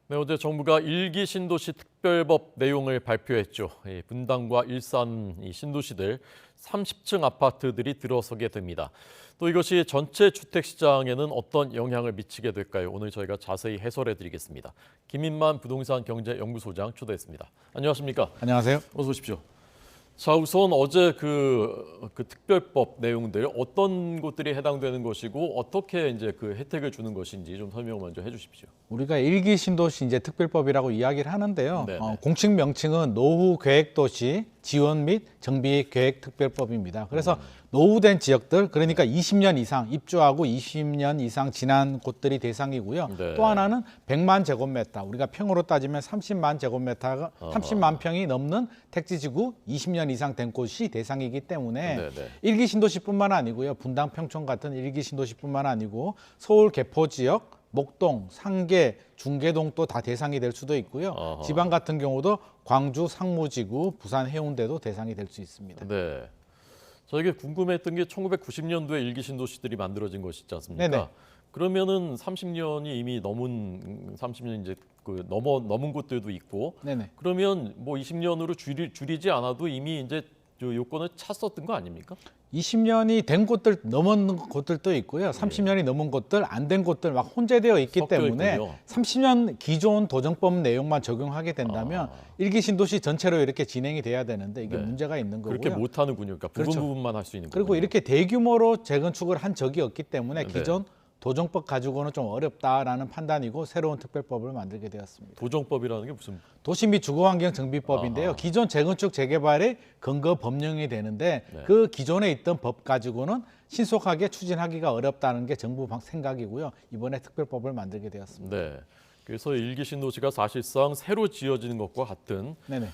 네, 어제 정부가 일기 신도시 특별법 내용을 발표했죠. 분당과 일산 신도시들 30층 아파트들이 들어서게 됩니다. 또 이것이 전체 주택 시장에는 어떤 영향을 미치게 될까요? 오늘 저희가 자세히 해설해 드리겠습니다. 김인만 부동산 경제연구소장 초대했습니다. 안녕하십니까? 안녕하세요. 어서 오십시오. 자, 우선 어제 그 특별법 내용들 어떤 곳들이 해당되는 것이고 어떻게 이제 그 혜택을 주는 것인지 좀 설명 먼저 해주십시오. 우리가 일기 신도시 이제 특별법이라고 이야기를 하는데요. 네네. 공식 명칭은 노후계획도시 지원 및 정비계획특별법입니다. 그래서 노후된 지역들, 그러니까 20년 이상 입주하고 20년 이상 지난 곳들이 대상이고요. 네. 또 하나는 100만 제곱미터, 우리가 평으로 따지면 30만 제곱미터가 30만 평이 넘는 택지지구 20년 이상 된 곳이 대상이기 때문에 네네. 일기 신도시뿐만 아니고요. 분당, 평촌 같은 일기 신도시뿐만 아니고 서울 개포 지역, 목동, 상계, 중계동도 다 대상이 될 수도 있고요. 어허. 지방 같은 경우도 광주 상무지구, 부산 해운대도 대상이 될 수 있습니다. 네. 저에게 궁금했던 게 1990년도에 일기 신도시들이 만들어진 것이지 않습니까? 네네. 그러면은 30년이 이미 넘은 30년 이제 그 넘은 곳들도 있고 네네. 그러면 뭐 20년으로 줄이지 않아도 이미 이제 저 요건을 찼었던 거 아닙니까? 20년이 된 곳들, 넘은 곳들도 있고요. 30년이 넘은 곳들, 안 된 곳들 막 혼재되어 있기 섞여 때문에 있군요. 30년 기존 도정법 내용만 적용하게 된다면 일기 신도시 전체로 이렇게 진행이 돼야 되는데 이게 네. 문제가 있는 거고요. 그렇게 못 하는군요. 그러니까 그렇죠. 부분만 할 수 있는 그리고 거군요. 이렇게 대규모로 재건축을 한 적이 없기 때문에 네. 기존 도정법 가지고는 좀 어렵다라는 판단이고 새로운 특별법을 만들게 되었습니다. 도정법이라는 게 무슨 도시 및 주거환경정비법인데요. 아하. 기존 재건축 재개발의 근거 법령이 되는데 네. 그 기존에 있던 법 가지고는 신속하게 추진하기가 어렵다는 게 정부 생각이고요. 이번에 특별법을 만들게 되었습니다. 네. 그래서 일기 신도시가 사실상 새로 지어지는 것과 같은 네네.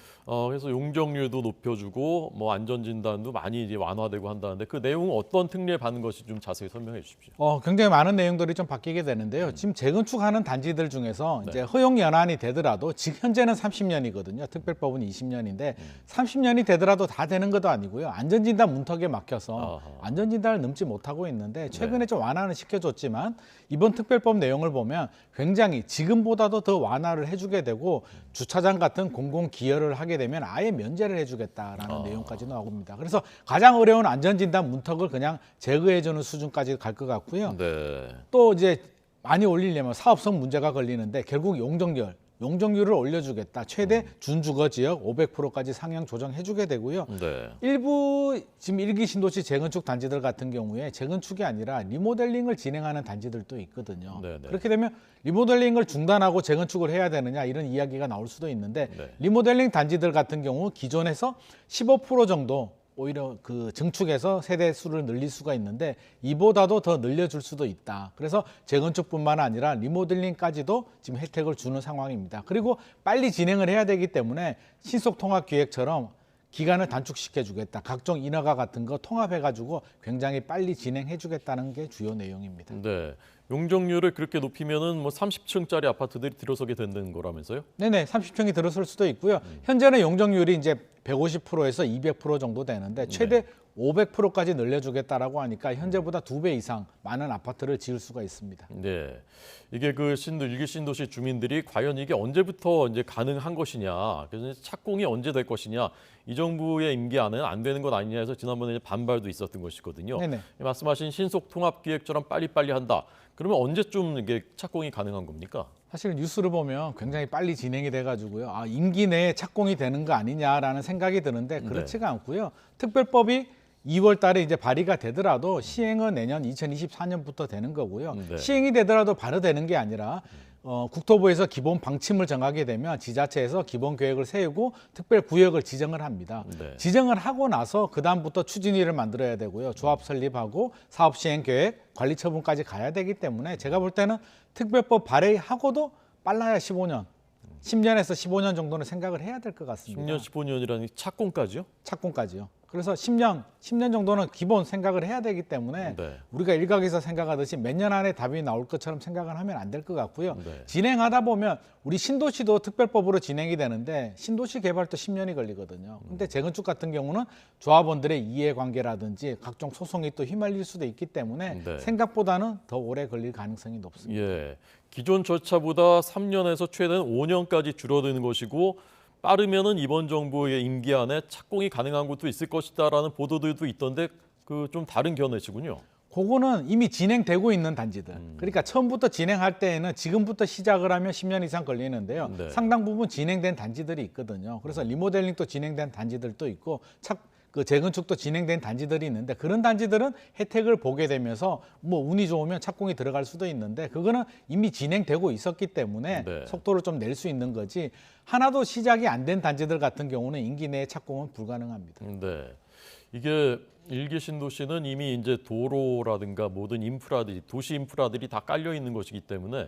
그래서 용적률도 높여주고 뭐 안전 진단도 많이 이제 완화되고 한다는데 그 내용은 어떤 특례 받는 것이 좀 자세히 설명해 주십시오. 굉장히 많은 내용들이 좀 바뀌게 되는데요. 지금 재건축하는 단지들 중에서 네. 이제 허용 연한이 되더라도 지금 현재는 30년이거든요. 특별법은 20년인데 30년이 되더라도 다 되는 것도 아니고요. 안전진단 문턱에 막혀서 아하. 안전진단을 넘지 못하고 있는데 최근에 좀 완화는 시켜줬지만 이번 특별법 내용을 보면 굉장히 지금보다도 더 완화를 해주게 되고 주차장 같은 공공 기여를 하게 되면 아예 면제를 해주겠다라는 내용까지 나옵니다. 그래서 가장 어려운 안전진단 문턱을 그냥 제거해주는 수준까지 갈 것 같고요. 네. 또 이제 많이 올리려면 사업성 문제가 걸리는데 결국 용적률을 올려주겠다. 최대 준주거 지역 500%까지 상향 조정해주게 되고요. 네. 일부 지금 일기 신도시 재건축 단지들 같은 경우에 재건축이 아니라 리모델링을 진행하는 단지들도 있거든요. 네네. 그렇게 되면 리모델링을 중단하고 재건축을 해야 되느냐 이런 이야기가 나올 수도 있는데 네. 리모델링 단지들 같은 경우 기존에서 15% 정도 오히려 그 증축해서 세대 수를 늘릴 수가 있는데 이보다도 더 늘려줄 수도 있다. 그래서 재건축뿐만 아니라 리모델링까지도 지금 혜택을 주는 상황입니다. 그리고 빨리 진행을 해야 되기 때문에 신속통합기획처럼 기간을 단축시켜 주겠다. 각종 인허가 같은 거 통합해 가지고 굉장히 빨리 진행해 주겠다는 게 주요 내용입니다. 네. 용적률을 그렇게 높이면은 뭐 30층짜리 아파트들이 들어서게 된다는 거라면서요? 네네, 30층이 들어설 수도 있고요. 현재는 용적률이 이제 150%에서 200% 정도 되는데 최대 500%까지 늘려주겠다라고 하니까 현재보다 2배 이상 많은 아파트를 지을 수가 있습니다. 네. 이게 그 일기 신도시 주민들이 과연 이게 언제부터 이제 가능한 것이냐, 그래서 착공이 언제 될 것이냐, 이 정부의 임기 안에는 안 되는 것 아니냐 해서 지난번에 반발도 있었던 것이거든요. 네네. 말씀하신 신속통합기획처럼 빨리빨리 한다. 그러면 언제쯤 이게 착공이 가능한 겁니까? 사실 뉴스를 보면 굉장히 빨리 진행이 돼가지고요. 임기 내에 착공이 되는 거 아니냐라는 생각이 드는데 그렇지가 않고요. 특별법이 2월 달에 이제 발의가 되더라도 시행은 내년 2024년부터 되는 거고요. 네. 시행이 되더라도 바로 되는 게 아니라 국토부에서 기본 방침을 정하게 되면 지자체에서 기본 계획을 세우고 특별 구역을 지정을 합니다. 네. 지정을 하고 나서 그다음부터 추진위를 만들어야 되고요. 조합 설립하고 사업 시행 계획, 관리 처분까지 가야 되기 때문에 제가 볼 때는 특별법 발의하고도 빨라야 15년, 10년에서 15년 정도는 생각을 해야 될 것 같습니다. 10년, 15년이라는 착공까지요? 착공까지요. 그래서 10년 정도는 기본 생각을 해야 되기 때문에 네. 우리가 일각에서 생각하듯이 몇 년 안에 답이 나올 것처럼 생각을 하면 안 될 것 같고요. 네. 진행하다 보면 우리 신도시도 특별법으로 진행이 되는데 신도시 개발도 10년이 걸리거든요. 근데 재건축 같은 경우는 조합원들의 이해관계라든지 각종 소송이 또 휘말릴 수도 있기 때문에 네. 생각보다는 더 오래 걸릴 가능성이 높습니다. 예. 기존 절차보다 3년에서 최대는 5년까지 줄어드는 것이고 빠르면은 이번 정부의 임기 안에 착공이 가능한 곳도 있을 것이다라는 보도들도 있던데 그 좀 다른 견해시군요. 그거는 이미 진행되고 있는 단지들. 그러니까 처음부터 진행할 때에는 지금부터 시작을 하면 10년 이상 걸리는데요. 네. 상당 부분 진행된 단지들이 있거든요. 그래서 리모델링도 진행된 단지들도 있고 그 재건축도 진행된 단지들이 있는데 그런 단지들은 혜택을 보게 되면서 뭐 운이 좋으면 착공이 들어갈 수도 있는데 그거는 이미 진행되고 있었기 때문에 네. 속도를 좀 낼 수 있는 거지 하나도 시작이 안 된 단지들 같은 경우는 임기 내에 착공은 불가능합니다. 네. 이게 일기 신도시는 이미 이제 도로라든가 모든 인프라들이 도시 인프라들이 다 깔려 있는 것이기 때문에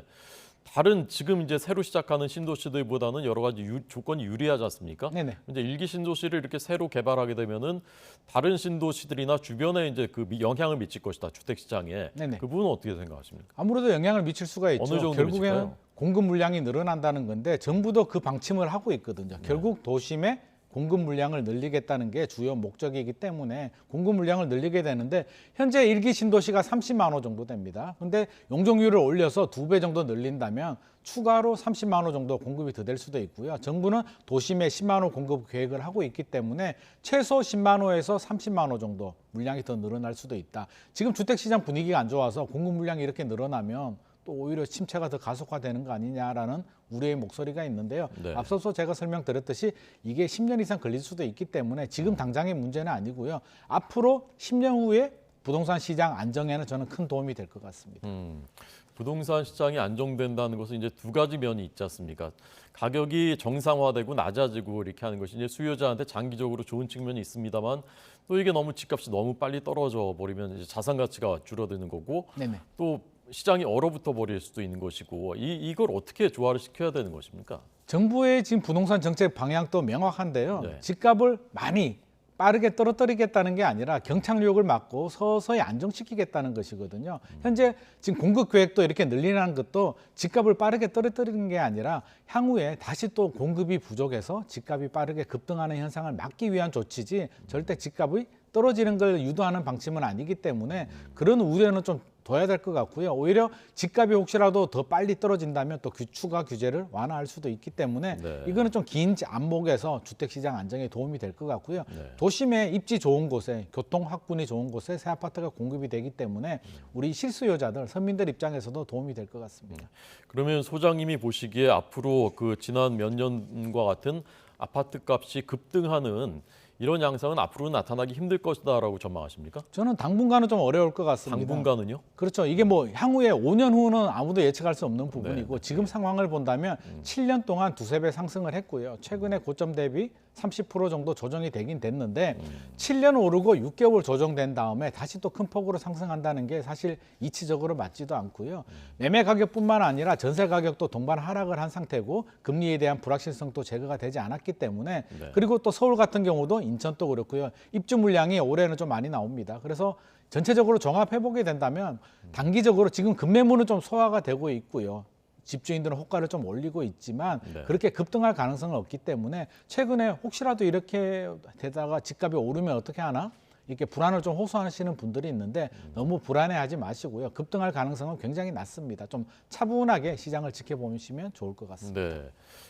다른 지금 이제 새로 시작하는 신도시들보다는 여러 가지 조건이 유리하지 않습니까? 네네. 이제 일기 신도시를 이렇게 새로 개발하게 되면은 다른 신도시들이나 주변에 이제 그 영향을 미칠 것이다 주택 시장에. 네네. 그 부분은 어떻게 생각하십니까? 아무래도 영향을 미칠 수가 있죠. 어느 정도 결국에는 미칠까요? 공급 물량이 늘어난다는 건데 정부도 그 방침을 하고 있거든요. 결국 도심의 공급 물량을 늘리겠다는 게 주요 목적이기 때문에 공급 물량을 늘리게 되는데 현재 일기 신도시가 30만 호 정도 됩니다. 근데 용적률을 올려서 2배 정도 늘린다면 추가로 30만 호 정도 공급이 더 될 수도 있고요. 정부는 도심에 10만 호 공급 계획을 하고 있기 때문에 최소 10만 호에서 30만 호 정도 물량이 더 늘어날 수도 있다. 지금 주택시장 분위기가 안 좋아서 공급 물량이 이렇게 늘어나면 또 오히려 침체가 더 가속화되는 거 아니냐라는 우려의 목소리가 있는데요. 네. 앞서서 제가 설명드렸듯이 이게 10년 이상 걸릴 수도 있기 때문에 지금 당장의 문제는 아니고요. 앞으로 10년 후에 부동산 시장 안정에는 저는 큰 도움이 될 것 같습니다. 부동산 시장이 안정된다는 것은 이제 두 가지 면이 있지 않습니까? 가격이 정상화되고 낮아지고 이렇게 하는 것이 이제 수요자한테 장기적으로 좋은 측면이 있습니다만 또 이게 너무 집값이 너무 빨리 떨어져 버리면 이제 자산 가치가 줄어드는 거고 네네. 또 시장이 얼어붙어 버릴 수도 있는 것이고 이걸 어떻게 조화를 시켜야 되는 것입니까? 정부의 지금 부동산 정책 방향도 명확한데요. 네. 집값을 많이 빠르게 떨어뜨리겠다는 게 아니라 경착륙을 막고 서서히 안정시키겠다는 것이거든요. 현재 지금 공급 계획도 이렇게 늘리는 것도 집값을 빠르게 떨어뜨리는 게 아니라 향후에 다시 또 공급이 부족해서 집값이 빠르게 급등하는 현상을 막기 위한 조치지 절대 집값이 떨어지는 걸 유도하는 방침은 아니기 때문에 그런 우려는 좀 둬야 될 것 같고요. 오히려 집값이 혹시라도 더 빨리 떨어진다면 또 추가 규제를 완화할 수도 있기 때문에 네. 이거는 좀 긴 안목에서 주택시장 안정에 도움이 될 것 같고요. 네. 도심에 입지 좋은 곳에 교통 확분이 좋은 곳에 새 아파트가 공급이 되기 때문에 우리 실수요자들, 서민들 입장에서도 도움이 될 것 같습니다. 그러면 소장님이 보시기에 앞으로 그 지난 몇 년과 같은 아파트 값이 급등하는 이런 양상은 앞으로는 나타나기 힘들 것이다라고 전망하십니까? 저는 당분간은 좀 어려울 것 같습니다. 당분간은요? 그렇죠. 이게 뭐 향후에 5년 후는 아무도 예측할 수 없는 부분이고 네. 지금 상황을 본다면 7년 동안 두세 배 상승을 했고요. 최근에 고점 대비 30% 정도 조정이 되긴 됐는데 7년 오르고 6개월 조정된 다음에 다시 또 큰 폭으로 상승한다는 게 사실 이치적으로 맞지도 않고요. 매매 가격뿐만 아니라 전세 가격도 동반 하락을 한 상태고 금리에 대한 불확실성도 제거가 되지 않았기 때문에 네. 그리고 또 서울 같은 경우도 인천도 그렇고요. 입주 물량이 올해는 좀 많이 나옵니다. 그래서 전체적으로 종합해보게 된다면 단기적으로 지금 급매물은 좀 소화가 되고 있고요. 집주인들은 호가를 좀 올리고 있지만 네. 그렇게 급등할 가능성은 없기 때문에 최근에 혹시라도 이렇게 되다가 집값이 오르면 어떻게 하나? 이렇게 불안을 좀 호소하시는 분들이 있는데 너무 불안해하지 마시고요. 급등할 가능성은 굉장히 낮습니다. 좀 차분하게 시장을 지켜보시면 좋을 것 같습니다. 네.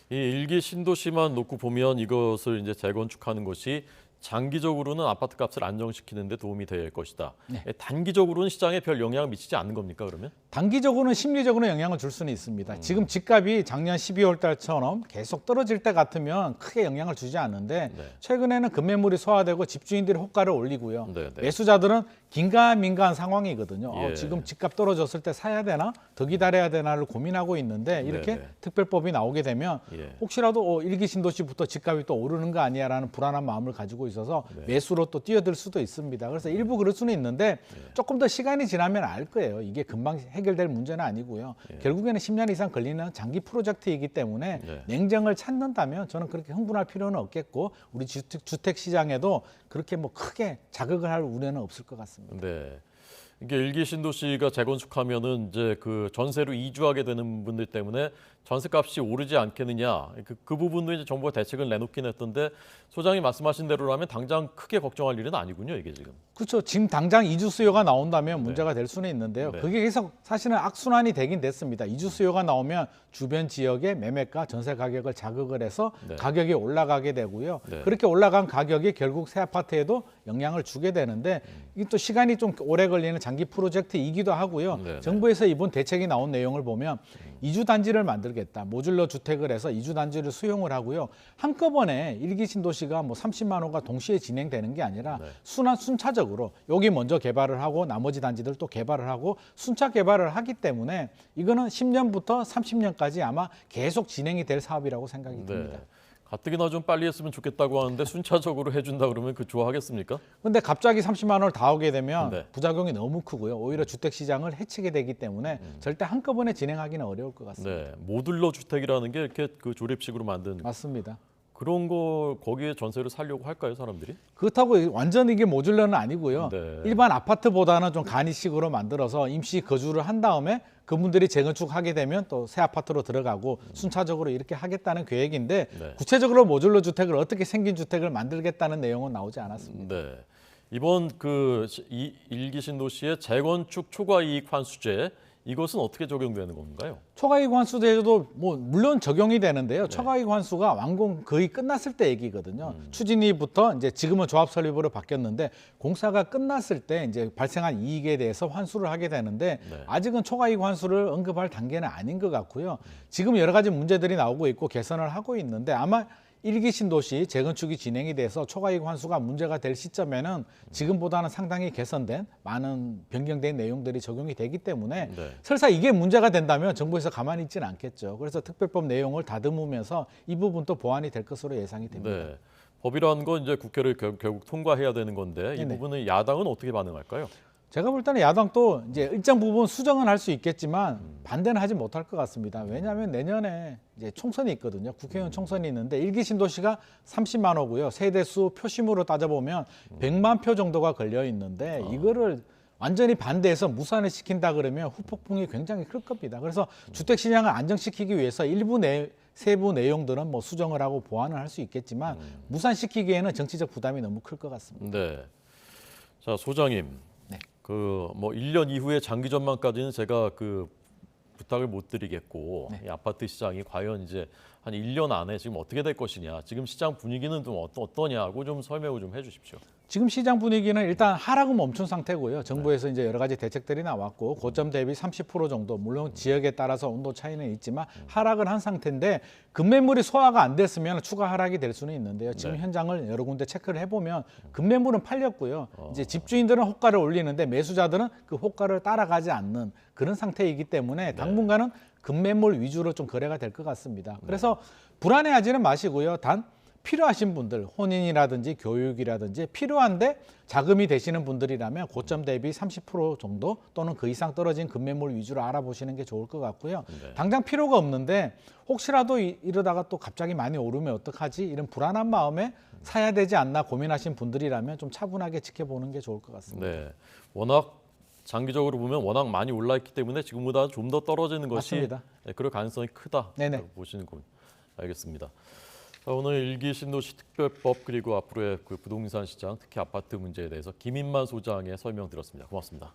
이 일기 신도시만 놓고 보면 이것을 이제 재건축하는 것이 장기적으로는 아파트 값을 안정시키는 데 도움이 될 것이다. 네. 단기적으로는 시장에 별 영향을 미치지 않는 겁니까, 그러면? 단기적으로는 심리적으로 영향을 줄 수는 있습니다. 지금 집값이 작년 12월 달처럼 계속 떨어질 때 같으면 크게 영향을 주지 않는데 네. 최근에는 급매물이 소화되고 집주인들이 호가를 올리고요. 네, 네. 매수자들은 긴가민가한 상황이거든요. 예. 지금 집값 떨어졌을 때 사야 되나 더 기다려야 되나를 고민하고 있는데 이렇게 네, 네. 특별법이 나오게 되면 예. 혹시라도 일기 신도시부터 집값이 또 오르는 거 아니야라는 불안한 마음을 가지고 있어서 네. 매수로 또 뛰어들 수도 있습니다. 그래서 일부 그럴 수는 있는데 조금 더 시간이 지나면 알 거예요. 이게 금방 해결될 문제는 아니고요. 결국에는 10년 이상 걸리는 장기 프로젝트이기 때문에 네. 냉정을 찾는다면 저는 그렇게 흥분할 필요는 없겠고 우리 주택 시장에도 그렇게 뭐 크게 자극을 할 우려는 없을 것 같습니다. 네. 이게 일기 신도시가 재건축하면은 이제 그 전세로 이주하게 되는 분들 때문에 전세값이 오르지 않겠느냐. 그 부분도 이제 정부가 대책을 내놓긴 했던데 소장이 말씀하신 대로라면 당장 크게 걱정할 일은 아니군요, 이게 지금. 그렇죠. 지금 당장 이주 수요가 나온다면 문제가 될 수는 있는데요. 네. 그게 계속 사실은 악순환이 되긴 됐습니다. 이주 수요가 나오면 주변 지역의 매매가 전세 가격을 자극을 해서 네. 가격이 올라가게 되고요. 네. 그렇게 올라간 가격이 결국 새 아파트에도 영향을 주게 되는데 이게 또 시간이 좀 오래 걸리는 장기 프로젝트이기도 하고요. 네, 네. 정부에서 이번 대책이 나온 내용을 보면 이주 단지를 만들겠다. 모듈러 주택을 해서 이주 단지를 수용을 하고요. 한꺼번에 일기 신도시가 뭐 30만 호가 동시에 진행되는 게 아니라 네. 순차적으로 여기 먼저 개발을 하고 나머지 단지들 또 개발을 하고 순차 개발을 하기 때문에 이거는 10년부터 30년까지 아마 계속 진행이 될 사업이라고 생각이 듭니다. 네. 가뜩이나 좀 빨리 했으면 좋겠다고 하는데 순차적으로 해준다 그러면 그 좋아하겠습니까? 근데 갑자기 30만 원을 다 오게 되면 네. 부작용이 너무 크고요. 오히려 주택 시장을 해치게 되기 때문에 절대 한꺼번에 진행하기는 어려울 것 같습니다. 네, 모듈러 주택이라는 게 이렇게 그 조립식으로 만든 맞습니다. 그런 거 거기에 전세를 살려고 할까요, 사람들이? 그렇다고 완전 이게 모듈러는 아니고요. 네. 일반 아파트보다는 좀 간이식으로 만들어서 임시 거주를 한 다음에 그분들이 재건축하게 되면 또 새 아파트로 들어가고 순차적으로 이렇게 하겠다는 계획인데 네. 구체적으로 모듈러 주택을 어떻게 생긴 주택을 만들겠다는 내용은 나오지 않았습니다. 네. 이번 그 일기 신도시의 재건축 초과이익 환수제 이것은 어떻게 적용되는 건가요? 초과이익 환수제도 뭐 물론 적용이 되는데요. 네. 초과이익 환수가 완공 거의 끝났을 때 얘기거든요. 추진위부터 이제 지금은 조합 설립으로 바뀌었는데 공사가 끝났을 때 이제 발생한 이익에 대해서 환수를 하게 되는데 네. 아직은 초과이익 환수를 언급할 단계는 아닌 것 같고요. 지금 여러 가지 문제들이 나오고 있고 개선을 하고 있는데 아마 일기 신도시 재건축이 진행이 돼서 초과이익 환수가 문제가 될 시점에는 지금보다는 상당히 개선된 많은 변경된 내용들이 적용이 되기 때문에 네. 설사 이게 문제가 된다면 정부에서 가만히 있지는 않겠죠. 그래서 특별법 내용을 다듬으면서 이 부분도 보완이 될 것으로 예상이 됩니다. 네. 법이라는 건 이제 국회를 결국 통과해야 되는 건데 이 네네. 부분은 야당은 어떻게 반응할까요? 제가 볼 때는 야당도 이제 일정 부분 수정은 할 수 있겠지만 반대는 하지 못할 것 같습니다. 왜냐하면 내년에 이제 총선이 있거든요. 국회의원 총선이 있는데 일기 신도시가 30만 호고요. 세대수 표심으로 따져보면 100만 표 정도가 걸려 있는데 이거를 완전히 반대해서 무산을 시킨다 그러면 후폭풍이 굉장히 클 겁니다. 그래서 주택 시장을 안정시키기 위해서 세부 내용들은 뭐 수정을 하고 보완을 할 수 있겠지만 무산시키기에는 정치적 부담이 너무 클 것 같습니다. 네. 자, 소장님. 네. 그 뭐 1년 이후에 장기 전망까지는 제가 그 부탁을 못 드리겠고 네. 이 아파트 시장이 과연 이제 한 1년 안에 지금 어떻게 될 것이냐. 지금 시장 분위기는 좀 어떠냐고 좀 설명을 좀 해 주십시오. 지금 시장 분위기는 일단 하락은 멈춘 상태고요. 정부에서 이제 여러 가지 대책들이 나왔고 고점 대비 30% 정도 물론 지역에 따라서 온도 차이는 있지만 하락을 한 상태인데 급매물이 소화가 안 됐으면 추가 하락이 될 수는 있는데요. 지금 네. 현장을 여러 군데 체크를 해보면 급매물은 팔렸고요. 이제 집주인들은 호가를 올리는데 매수자들은 그 호가를 따라가지 않는 그런 상태이기 때문에 당분간은 급매물 위주로 좀 거래가 될 것 같습니다. 그래서 불안해하지는 마시고요. 단 필요하신 분들, 혼인이라든지 교육이라든지 필요한데 자금이 되시는 분들이라면 고점 대비 30% 정도 또는 그 이상 떨어진 급매물 위주로 알아보시는 게 좋을 것 같고요. 네. 당장 필요가 없는데 혹시라도 이러다가 또 갑자기 많이 오르면 어떡하지? 이런 불안한 마음에 사야 되지 않나 고민하신 분들이라면 좀 차분하게 지켜보는 게 좋을 것 같습니다. 네. 워낙 장기적으로 보면 워낙 많이 올라 있기 때문에 지금보다 좀 더 떨어지는 것이 맞습니다. 그럴 가능성이 크다. 네네. 보시는 군. 알겠습니다. 자, 오늘 일기 신도시 특별법 그리고 앞으로의 그 부동산 시장, 특히 아파트 문제에 대해서 김인만 소장의 설명 들었습니다. 고맙습니다.